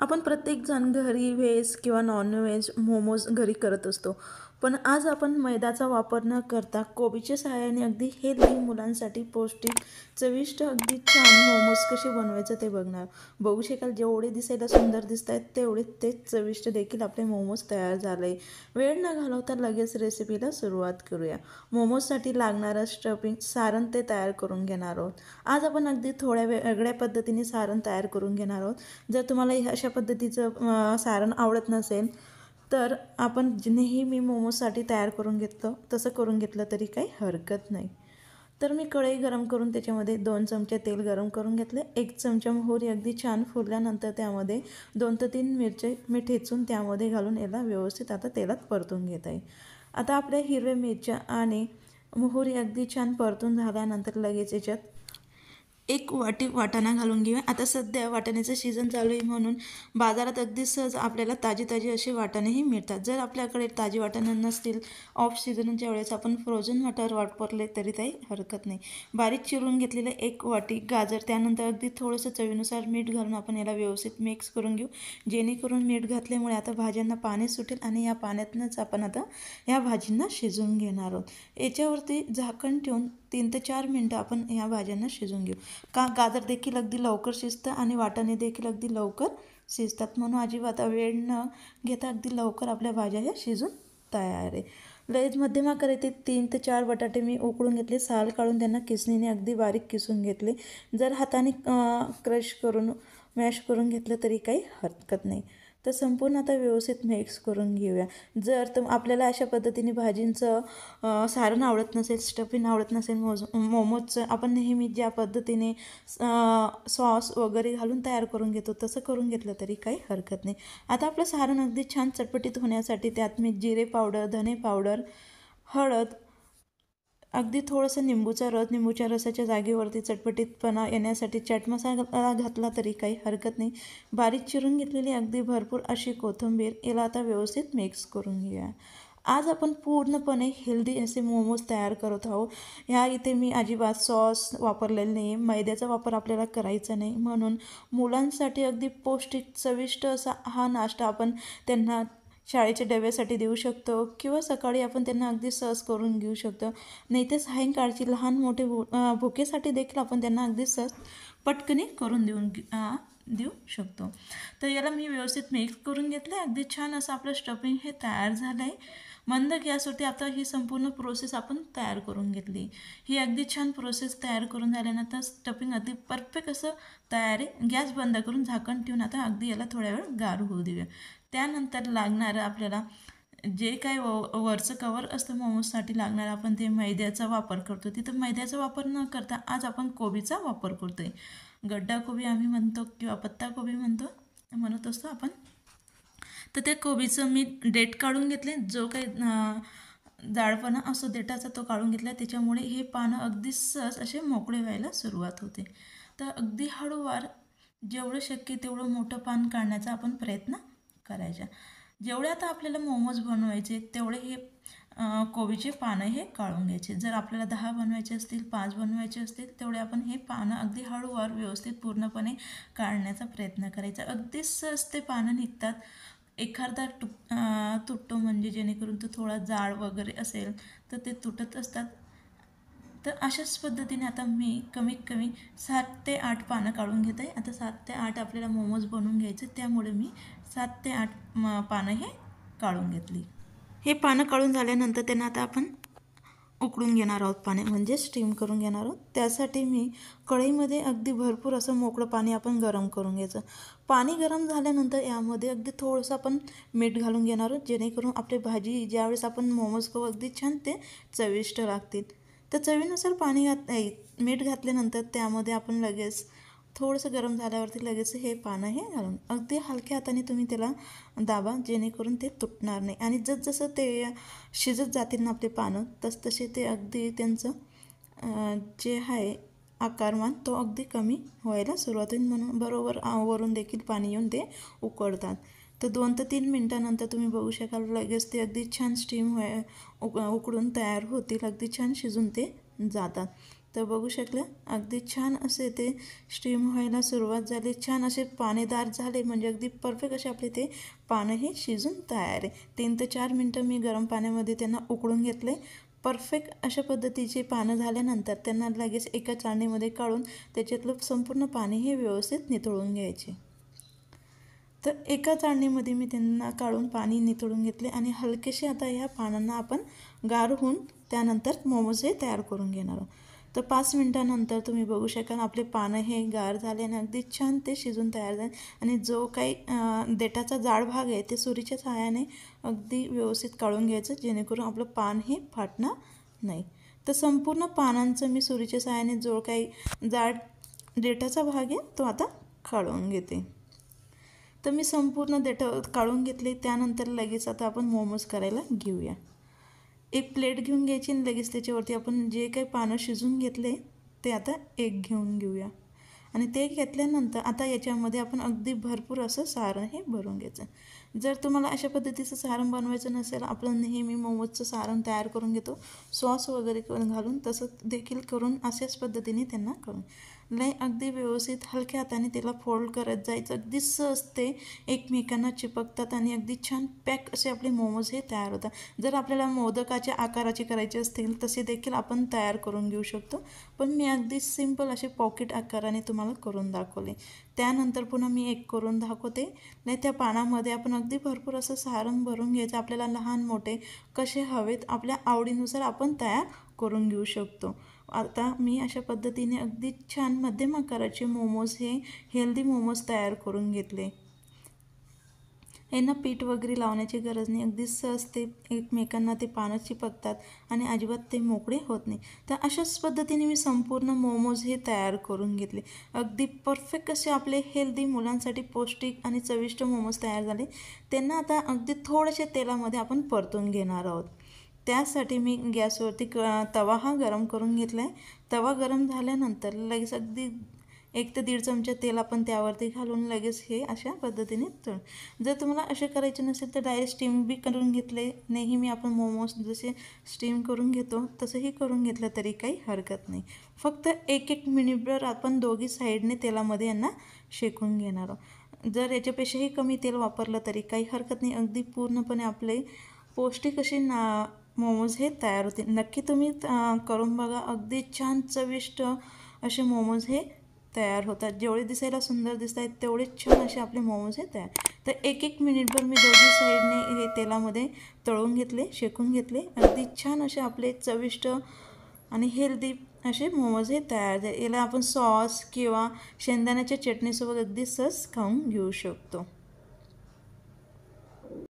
आपण प्रत्येकजण घरी व्हेज किंवा नॉनव्हेज मोमोज घरी करत असतो. पण आज आपण मैद्याचा वापर न करता कोबीच्या सहाय्याने अगदी हेल्दी मुलांसाठी पौष्टिक चविष्ट अगदी छान मोमोज कसे बनवायचं ते बघू शकाल. जेवढे दिसायला सुंदर दिसत आहेत तेवढे ते चविष्ट देखील आपले मोमोज तयार झाले. वेळ न घालवता लगेच रेसिपीला सुरुवात करूया. मोमोजसाठी लागणारं स्टफिंग सारण ते तयार करून घेणार आहोत. आज आपण अगदी थोड्या वेगळ्या पद्धतीने सारण तयार करून घेणार आहोत. जर तुम्हाला अशा पद्धतीचं सारण आवडत नसेल तर आपण नेहमी मोमोजसाठी तयार करून घेतलं तसं करून घेतलं तरी काही हरकत नाही. तर मी कढई गरम करून त्याच्यामध्ये 2 चमचे तेल गरम करून घेतले. 1 चमचा मोहरी अगदी छान फुलल्यानंतर त्यामध्ये 2 ते 3 मिरची मी ठेचून त्यामध्ये घालून याला व्यवस्थित आता तेलात परतून घेत आहे. आता आपल्या हिरव्या मिरच्या आणि मोहरी अगदी छान परतून झाल्यानंतर लगेच याच्यात 1 वाटी वाटाणा घालून घेऊया. आता सध्या वाटाण्याचं सीझन चालू आहे म्हणून बाजारात अगदी सहज आपल्याला ताजी असे वाटाणेही मिळतात. जर आपल्याकडे ताजी वाटाणे नसतील, ऑफ सीझनच्या वेळेस आपण फ्रोझन वाटाणे वापरले तरी काही हरकत नाही. बारीक चिरून घेतलेले 1 वाटी गाजर, त्यानंतर अगदी थोडंसं चवीनुसार मीठ घालून आपण याला व्यवस्थित मिक्स करून घेऊ. जेणेकरून मीठ घातल्यामुळे आता भाज्यांना पाणी सुटेल आणि या पाण्यातूनच आपण आता या भाजींना शिजवून घेणार आहोत. याच्यावरती झाकण ठेवून 3 ते 4 मिनटं आपण ह्या भाज्यांना शिजवून घेऊ. का गाजर देखील अगदी लवकर शिजतं आणि वाटाणे देखील अगदी लवकर शिजतात, म्हणून अजिबात वेळ न घेता अगदी लवकर आपल्या भाज्या ह्या शिजून तयार आहे. लयच मध्यम आकाराचे 3 ते 4 बटाटे मी उकळून घेतले. साल काढून त्यांना किसणीने अगदी बारीक किसून घेतले. जर हाताने क्रश करून मॅश करून घेतलं तरी काही हरकत नाही. तर संपूर्ण आता व्यवस्थित मिक्स करून घेऊया. जर आपल्याला अशा पद्धतीने भाजींचं सारण आवडत नसेल, स्टफिंग आवडत नसेल, मोमोजचं आपण नेहमी ज्या पद्धतीने सॉस वगैरे घालून तयार करून घेतो तसं करून घेतलं तरी काही हरकत नाही. आता आपलं सारण अगदी छान चटपटीत होण्यासाठी त्यात मी जिरे पावडर, धने पावडर, हळद, अगदी थोडंसं निंबूच्या रसाच्या जागेवरती चटपटीतपणा येण्यासाठी चाट मसाला घातला तरी काही हरकत नाही. बारीक चिरून घेतलेली अगदी भरपूर अशी कोथिंबीर याला आता व्यवस्थित मिक्स करून घेऊया. आज आपण पूर्णपणे हेल्दी असे मोमोज तयार करत आहोत. ह्या इथे मी अजिबात सॉस वापरलेले नाही, मैद्याचा वापर आपल्याला करायचा नाही, म्हणून मुलांसाठी अगदी पौष्टिक चविष्ट असा हा नाश्ता आपण त्यांना शाळेच्या डब्यासाठी देऊ शकतो किंवा सकाळी आपण त्यांना अगदी सहज करून घेऊ शकतो. नाही तर सायंकाळची लहान मोठे भुकेसाठी देखील आपण त्यांना अगदी सहज पटकनी करून देऊ शकतो. तर याला मी व्यवस्थित मिक्स करून घेतलं. अगदी छान असं आपलं स्टफिंग हे तयार झालं आहे. मंद गॅसवरती आता ही संपूर्ण प्रोसेस आपण तयार करून घेतली. ही अगदी छान प्रोसेस तयार करून झाल्यानंतर स्टफिंग अगदी परफेक्ट असं तयार आहे. गॅस बंद करून झाकण ठेवून आता अगदी याला थोड्या वेळ गार होऊ देऊया. त्यानंतर लागणारं आपल्याला जे काय वरचं कवर असतं मोमोजसाठी लागणारं आपण ते मैद्याचा वापर करतो. तिथं मैद्याचा वापर न करता आज आपण कोबीचा वापर करतो आहे. गड्डा कोबी आम्ही म्हणतो किंवा पत्ता कोबी म्हणत असतो आपण. तर त्या कोबीचं मी देठ काढून घेतले. जो काही जाडपणा असतो देठाचा तो काढून घेतला. त्याच्यामुळे हे पानं अगदी सहज असे मोकळे व्हायला सुरुवात होते. तर अगदी हळूवार जेवढं शक्य तेवढं मोठं पान काढण्याचा आपण प्रयत्न करायचा. जेवढे आता आपल्याला मोमोज बनवायचे तेवढे हे कोबीचे पानं हे काढून घ्यायचे. जर आपल्याला 10 बनवायचे असतील, 5 बनवायचे असतील तेवढे आपण हे पानं अगदी हळूवार व्यवस्थित पूर्णपणे काढण्याचा प्रयत्न करायचा. अगदी सहज ते पानं निघतात. एखादा तुटतो म्हणजे जेणेकरून तो थोडा जाड वगैरे असेल तर ते तुटत असतात. तर अशाच पद्धतीने आता मी कमीत कमी 7 ते 8 पानं काढून घेत आहे. आता 7 ते 8 आपल्याला मोमोज बनवून घ्यायचे, त्यामुळे मी 7 ते 8 पानं हे काढून घेतली. हे पानं काढून झाल्यानंतर त्यांना आता आपण उकळून घेणार आहोत. पाणी म्हणजे स्टीम करून घेणार आहोत. त्यासाठी मी कढईमध्ये अगदी भरपूर असं मोकळं पाणी आपण गरम करून घ्यायचं. पाणी गरम झाल्यानंतर यामध्ये अगदी थोडंसं आपण मीठ घालून घेणार आहोत, जेणेकरून आपली भाजी ज्यावेळेस आपण मोमोज खाऊ अगदी छान ते चविष्ट लागतील. तर चवीनुसार मीठ घातल्यानंतर त्यामध्ये आपण लगेच थोडंसं गरम झाल्यावरती लगेच हे पानं हे घालून अगदी हलक्या हाताने तुम्ही त्याला दाबा, जेणेकरून ते तुटणार नाही. आणि जसं ते शिजत जातील ना आपले पानं तसे ते अगदी त्यांचं जे आहे आकारमान तो अगदी कमी व्हायला सुरुवात होईल, म्हणून बरोबर वरून देखील पाणी येऊन ते उकळतात. तर 2 ते 3 मिनटानंतर तुम्ही बघू शकाल लगेच ते अगदी छान स्टीम उकडून तयार होतील. अगदी छान शिजून ते जातात. तर बघू शकलं अगदी छान असे ते स्टीम व्हायला सुरुवात झाली, छान असे पाणीदार झाले, म्हणजे अगदी परफेक्ट असे आपले ते पानं हे शिजून तयार आहे. 3 ते 4 मिनटं मी गरम पाण्यामध्ये त्यांना उकळून घेतले. परफेक्ट अशा पद्धतीचे पानं झाल्यानंतर त्यांना लगेच एका चाळणीमध्ये काढून त्याच्यातलं संपूर्ण पाणी हे व्यवस्थित निथळून घ्यायचे. तर एका चाळणीमध्ये मी त्यांना काढून पाणी निथळून घेतले आणि हलकेसे आता ह्या पानांना आपण गार होऊन त्यानंतर मोमोज हे तयार करून घेणार आहोत. तर 5 मिनटानंतर तुम्ही बघू शकाल आपले पानं हे गार झाले आणि अगदी छान ते शिजून तयार झाले आणि जो काही देठाचा जाड भाग आहे ते सुरीच्या सहाय्याने अगदी व्यवस्थित काढून घ्यायचं, जेणेकरून आपलं पान हे फाटणार नाही. तर संपूर्ण पानांचं मी सुरीच्या सहाय्याने जो काही जाड देठाचा भाग आहे तो आता काढून घेते. तर मी संपूर्ण देठ काढून घेतले. त्यानंतर लगेच आता आपण मोमोज करायला घेऊया. एक प्लेट घेऊन घ्यायची आणि लगेच त्याच्यावरती आपण जे काही पानं शिजून घेतले ते आता एक घेऊन घेऊया आणि ते घेतल्यानंतर आता याच्यामध्ये आपण अगदी भरपूर असं सारण हे भरून घ्यायचं. जर तुम्हाला अशा पद्धतीचं सारण बनवायचं नसेल, आपण नेहमी मोमोजचं सारण तयार करून घेतो सॉस वगैरे घालून, तसं देखील करून अशाच पद्धतीने त्यांना करून लय अगदी व्यवस्थित हलक्या हाताने त्याला फोल्ड करत जायचं. अगदी सहज ते एकमेकांना चिपकतात आणि अगदी छान पॅक असे आपले मोमोज हे तयार होतात. जर आपल्याला मोदकाच्या आकाराचे करायचे असतील तसे देखील आपण तयार करून घेऊ शकतो, पण मी अगदी सिंपल असे पॉकेट आकाराने तुम्हाला करून दाखवले. त्यानंतर पुन्हा मी एक करून दाखवते. नाही त्या पानामध्ये आपण अगदी भरपूर असं सारण भरून घ्यायचं. आपल्याला लहान मोठे कसे हवेत आपल्या आवडीनुसार आपण तयार करून घेऊ शकतो. आता मी अशा पद्धतीने अगदी छान मध्यम आकाराचे मोमोज हे हेल्दी मोमोज तयार करून घेतले. यांना पीठ वगैरे लावण्याची गरज नाही, अगदी सहज ते एकमेकांना ते पानं चिपकतात आणि अजिबात ते मोकळे होत नाही. तर अशाच पद्धतीने मी संपूर्ण मोमोज हे तयार करून घेतले. अगदी परफेक्ट असे आपले हेल्दी मुलांसाठी पौष्टिक आणि चविष्ट मोमोज तयार झाले. त्यांना आता अगदी थोड्याशा तेलामध्ये आपण परतून घेणार आहोत. त्यासाठी मी गॅसवरती तवा हा गरम करून घेतला आहे. तवा गरम झाल्यानंतर लगेच अगदी 1 ते 1.5 चमचा तेल आपण त्यावरती घालून लगेच हे अशा पद्धतीने तळ. जर तुम्हाला असे करायचे नसेल तर डायरेक्ट स्टीम बी करून घेतले. नेहमी आपण मोमोज जसे स्टीम करून घेतो तसंही करून घेतलं तरी काही हरकत नाही. फक्त 1-1 मिनिटभर आपण दोघी साईडने तेलामध्ये यांना शेकून घेणार आहोत. जर याच्यापेक्षाही कमी तेल वापरलं तरी काही हरकत नाही. अगदी पूर्णपणे आपले पौष्टिक असे मोमोज हे तयार होते. नक्की तुम्ही करून बघा. अगदी छान चविष्ट असे मोमोज हे तयार होतात. जेवढे दिसायला सुंदर दिसत आहेत तेवढे छान असे आपले मोमोज हे तयार. तर 1-1 मिनिटभर मी दोन्ही साईडने हे तेलामध्ये तळून घेतले, शेकून घेतले. अगदी छान असे आपले चविष्ट आणि हेल्दी असे मोमोज हे तयार झाले. याला आपण सॉस किंवा शेंगदाण्याच्या चटणीसोबत अगदी सहज खाऊन घेऊ शकतो.